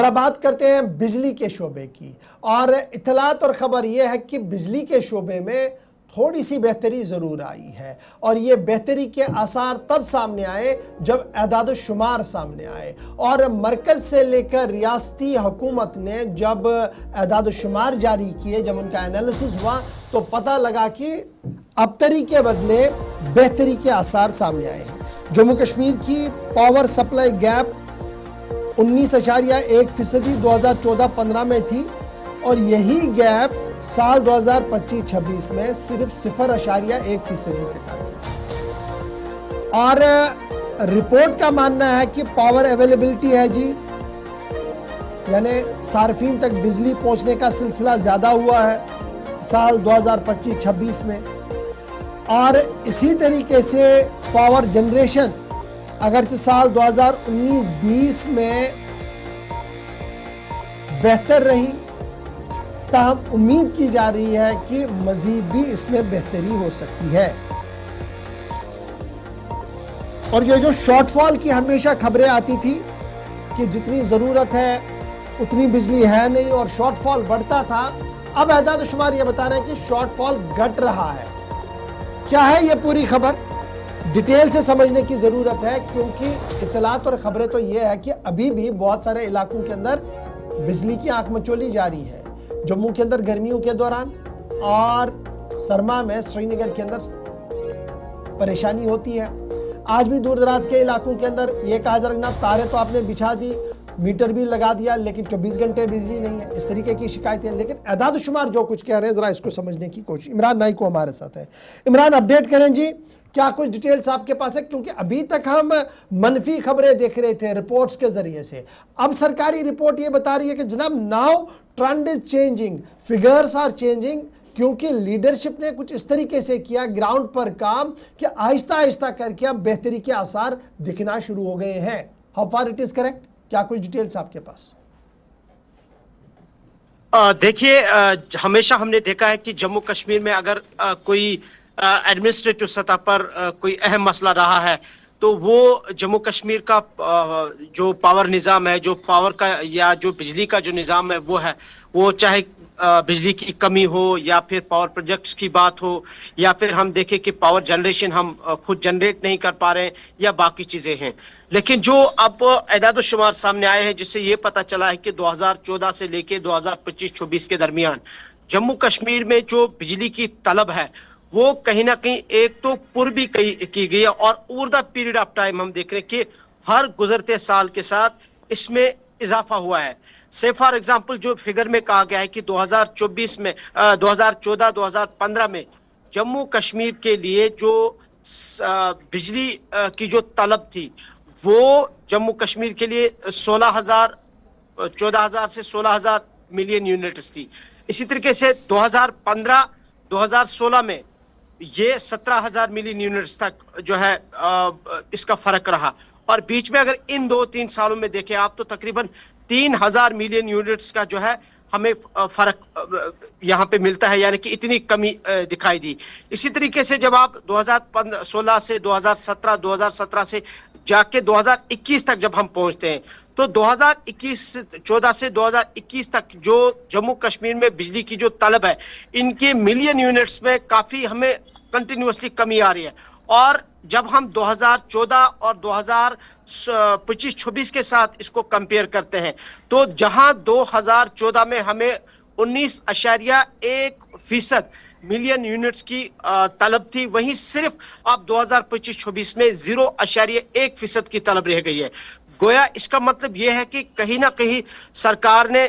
ذرا بات کرتے ہیں بجلی کے شعبے کی، اور اطلاعات اور خبر یہ ہے کہ بجلی کے شعبے میں تھوڑی سی بہتری ضرور آئی ہے، اور یہ بہتری کے آثار تب سامنے آئے جب اعداد و شمار سامنے آئے، اور مرکز سے لے کر ریاستی حکومت نے جب اعداد و شمار جاری کیے، جب ان کا انالیسس ہوا تو پتہ لگا کہ ابتری کے بدلے بہتری کے آثار سامنے آئے ہیں۔ جموں کشمیر کی پاور سپلائی گیپ 19.1% 2014-15 میں تھی، اور یہی گیپ سال 2025-26 میں صرف 0.1% تک آ گئی۔ اور رپورٹ کا ماننا ہے کہ پاور اویلیبلٹی ہے جی، یعنی صارفین تک بجلی پہنچنے کا سلسلہ زیادہ ہوا ہے سال 2025-26 میں، اور اسی طریقے سے پاور جنریشن اگرچہ سال 2019-20 میں بہتر رہی، تاہم امید کی جا رہی ہے کہ مزید بھی اس میں بہتری ہو سکتی ہے۔ اور یہ جو شارٹ فال کی ہمیشہ خبریں آتی تھی کہ جتنی ضرورت ہے اتنی بجلی ہے نہیں اور شارٹ فال بڑھتا تھا، اب اعداد و شمار یہ بتا رہے ہیں کہ شارٹ فال گھٹ رہا ہے۔ کیا ہے یہ پوری خبر؟ ڈیٹیل سے سمجھنے کی ضرورت ہے، کیونکہ اطلاعات اور خبریں تو یہ ہے کہ ابھی بھی بہت سارے علاقوں کے اندر بجلی کی آنکھ مچولی جاری ہے۔ جموں کے اندر گرمیوں کے دوران اور سرما میں سری نگر کے اندر پریشانی ہوتی ہے۔ آج بھی دور دراز کے علاقوں کے اندر یہ کہا جا رہا ہے جناب تارے تو آپ نے بچھا دی، میٹر بھی لگا دیا، لیکن 24 گھنٹے بجلی نہیں ہے، اس طریقے کی شکایتیں۔ لیکن اعداد و شمار جو کچھ کہہ رہے ہیں ذرا اس کو سمجھنے کی کوشش۔ عمران نائکو ہمارے ساتھ ہے۔ عمران اپڈیٹ کریں جی، کیا کچھ ڈیٹیلز آپ کے پاس ہے؟ کیونکہ ابھی تک ہم منفی خبریں دیکھ رہے تھے رپورٹس کے ذریعے سے، اب سرکاری رپورٹ یہ بتا رہی ہے کہ جناب now trend is changing, figures are changing, کیونکہ لیڈرشپ نے کچھ اس طریقے سے کیا گراؤنڈ پر کام کہ آہستہ آہستہ کر کے اب بہتری کے آثار دکھنا شروع ہو گئے ہیں۔ How far it is correct? کیا کچھ ڈیٹیلز آپ کے پاس؟ دیکھیے، ہمیشہ ہم نے دیکھا ہے کہ جموں کشمیر میں اگر کوئی ایڈمنسٹریٹو سطح پر کوئی اہم مسئلہ رہا ہے تو وہ جموں کشمیر کا جو پاور نظام ہے، جو پاور کا یا جو بجلی کا جو نظام ہے وہ ہے، وہ چاہے بجلی کی کمی ہو یا پھر پاور پروجیکٹس کی بات ہو، یا پھر ہم دیکھیں کہ پاور جنریشن ہم خود جنریٹ نہیں کر پا رہے ہیں، یا باقی چیزیں ہیں۔ لیکن جو اب اعداد و شمار سامنے آئے ہیں جس سے یہ پتہ چلا ہے کہ 2014 سے لے کے 2025-26 کے درمیان جموں کشمیر میں جو بجلی کی طلب ہے وہ کہیں نہ کہیں ایک تو پر بھی کی گئی ہے، اور over the period of time ہم دیکھ رہے ہیں کہ ہر گزرتے سال کے ساتھ اس میں اضافہ ہوا ہے۔ سے فار ایگزامپل جو فگر میں کہا گیا ہے کہ 2024 میں 2014-2015 میں جموں کشمیر کے لیے جو بجلی کی جو طلب تھی وہ جموں کشمیر کے لیے 14,000 سے 16,000 ملین یونٹس تھی۔ اسی طریقے سے 2015-2016 میں یہ 17,000 ملین یونٹس تک جو ہے اس کا فرق رہا، اور بیچ میں اگر ان 2-3 سالوں میں دیکھیں آپ تو تقریباً 3,000 ملین یونٹس کا جو ہے ہمیں فرق یہاں پہ ملتا ہے، یعنی کہ اتنی کمی دکھائی دی۔ اسی طریقے سے جب آپ 2016 سے 2017 سے جا کے 2021 تک جب ہم پہنچتے ہیں تو 2014 سے 2021 تک جو جموں کشمیر میں بجلی کی جو طلب ہے ان کے ملین یونٹس میں کافی ہمیں کنٹینیوسلی کمی آ رہی ہے۔ اور جب ہم 2014 اور 2025-26 کے ساتھ اس کو کمپیئر کرتے ہیں تو جہاں 2014 میں ہمیں 19.1% ملین یونٹس کی طلب تھی، وہیں صرف اب 2025-26 میں 0.1% کی طلب رہ گئی ہے۔ گویا اس کا مطلب یہ ہے کہ کہیں نہ کہیں سرکار نے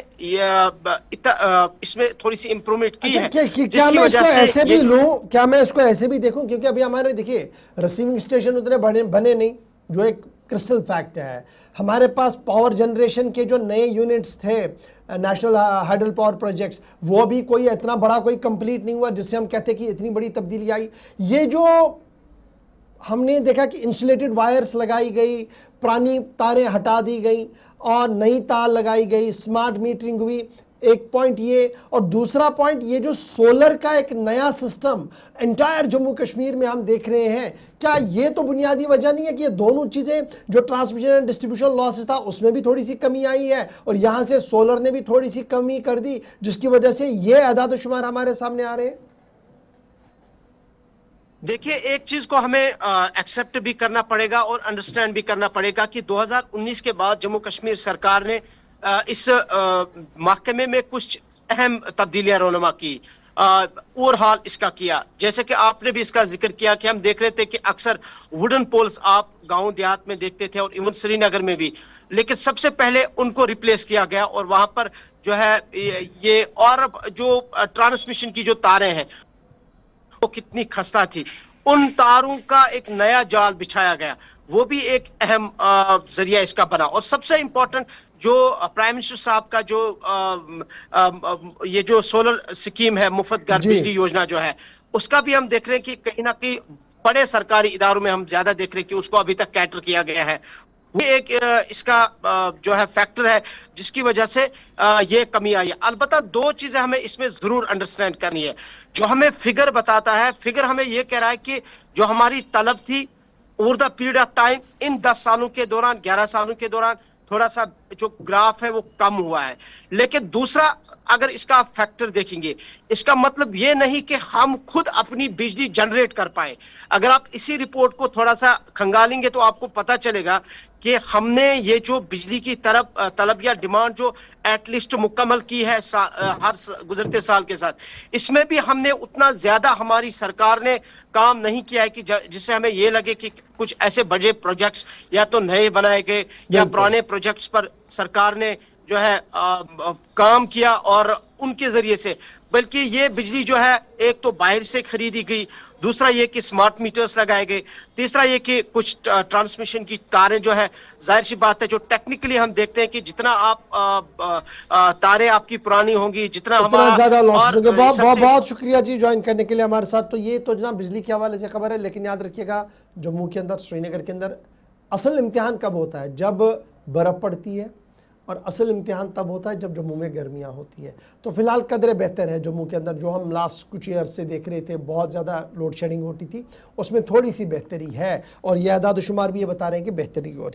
اس میں تھوڑی سی امپرومنٹ کی ہے، جس کی وجہ سے کیا میں اس کو ایسے بھی دیکھوں؟ کیونکہ ابھی ہمارے دیکھیے ریسیونگ اسٹیشن اتنے بنے نہیں، جو ایک کرسٹل فیکٹ ہے۔ ہمارے پاس پاور جنریشن کے جو نئے یونٹس تھے نیشنل ہائیڈل پاور پروجیکٹس، وہ بھی کوئی اتنا بڑا کوئی کمپلیٹ نہیں ہوا جس سے ہم کہتے کہ اتنی بڑی تبدیلی آئی۔ یہ جو ہم نے دیکھا کہ انسولیٹڈ وائرز لگائی گئی، پرانی تاریں ہٹا دی گئی اور نئی تار لگائی گئی، سمارٹ میٹرنگ ہوئی، ایک پوائنٹ یہ، اور دوسرا پوائنٹ یہ جو سولر کا ایک نیا سسٹم انٹائر جموں کشمیر میں ہم دیکھ رہے ہیں، کیا یہ تو بنیادی وجہ نہیں ہے کہ یہ دونوں چیزیں جو ٹرانسمیشن اینڈ ڈسٹریبیوشن لاسز تھا اس میں بھی تھوڑی سی کمی آئی ہے، اور یہاں سے سولر نے بھی تھوڑی سی کمی کر دی، جس کی وجہ سے یہ اعداد و شمار ہمارے سامنے آ رہے ہیں؟ دیکھیے، ایک چیز کو ہمیں ایکسپٹ بھی کرنا پڑے گا اور انڈرسٹینڈ بھی کرنا پڑے گا کہ 2019 کے بعد جموں کشمیر سرکار نے اس محکمے میں کچھ اہم تبدیلیاں رونما کی، اوور ہال اس کا کیا. جیسے کہ آپ نے بھی اس کا ذکر کیا کہ ہم دیکھ رہے تھے کہ اکثر ووڈن پولز آپ گاؤں دیہات میں دیکھتے تھے، اور ایون سری نگر میں بھی، لیکن سب سے پہلے ان کو ریپلیس کیا گیا، اور وہاں پر جو ہے یہ اور جو ٹرانسمیشن کی جو تاریں ہیں وہ کتنی خستہ تھی، ان تاروں کا ایک نیا جال بچھایا گیا، وہ بھی ایک اہم ذریعہ اس کا بنا. اور سب سے امپورٹنٹ جو پرائم منسٹر صاحب کا جو یہ جو سولر سکیم ہے، مفت گھر بجلی یوجنا جو ہے، اس کا بھی ہم دیکھ رہے ہیں کہ کہیں نہ کہیں بڑے سرکاری اداروں میں ہم زیادہ دیکھ رہے ہیں کہ اس کو ابھی تک کیٹر کیا گیا ہے. یہ ایک اس کا جو ہے فیکٹر ہے جس کی وجہ سے یہ کمی آئی ہے. البتہ دو چیزیں ہمیں اس میں ضرور انڈرسٹینڈ کرنی ہے. جو ہمیں فگر بتاتا ہے، فگر ہمیں یہ کہہ رہا ہے کہ جو ہماری طلب تھی over the period of time, ان 10 سالوں کے دوران، 11 سالوں کے دوران تھوڑا سا جو گراف ہے وہ کم ہوا ہے. لیکن دوسرا اگر اس کا فیکٹر دیکھیں گے، اس کا مطلب یہ نہیں کہ ہم خود اپنی بجلی جنریٹ کر پائیں. اگر آپ اسی رپورٹ کو تھوڑا سا کھنگالیں گے تو آپ کو پتا چلے گا کہ ہم نے یہ جو بجلی کی طلب یا ڈیمانڈ جو ایٹ لیسٹ مکمل کی ہے ہر گزرتے سال کے ساتھ، اس میں بھی ہم نے اتنا زیادہ ہماری سرکار نے کام نہیں کیا ہے کہ جس سے ہمیں یہ لگے کہ کچھ ایسے بڑے پروجیکٹس یا تو نئے بنائے گئے یا پرانے پروجیکٹس پر سرکار نے جو ہے کام کیا اور ان کے ذریعے سے. بلکہ یہ بجلی جو ہے ایک تو باہر سے خریدی گئی، دوسرا یہ کہ سمارٹ میٹرز لگائے گئے، تیسرا یہ کہ کچھ ٹرانسمیشن کی تاریں جو ہے، ظاہر سی بات ہے جو ٹیکنیکلی ہم دیکھتے ہیں کہ جتنا آپ تاریں آپ کی پرانی ہوں گی، جتنا ہمارا زیادہ لاسز ہوں گے. اور بہت شکریہ جی جوائن کرنے کے لیے ہمارے ساتھ. تو یہ تو جناب بجلی کے حوالے سے خبر ہے، لیکن یاد رکھیے گا جموں کے اندر، سری نگر کے اندر اصل امتحان کب ہوتا ہے؟ جب برف پڑتی ہے، اور اصل امتحان تب ہوتا ہے جب جموں میں گرمیاں ہوتی ہیں. تو فی الحال قدرے بہتر ہے جموں کے اندر. جو ہم لاسٹ کچھ ایئر سے دیکھ رہے تھے بہت زیادہ لوڈ شیڈنگ ہوتی تھی، اس میں تھوڑی سی بہتری ہے، اور یہ اعداد و شمار بھی یہ بتا رہے ہیں کہ بہتری اور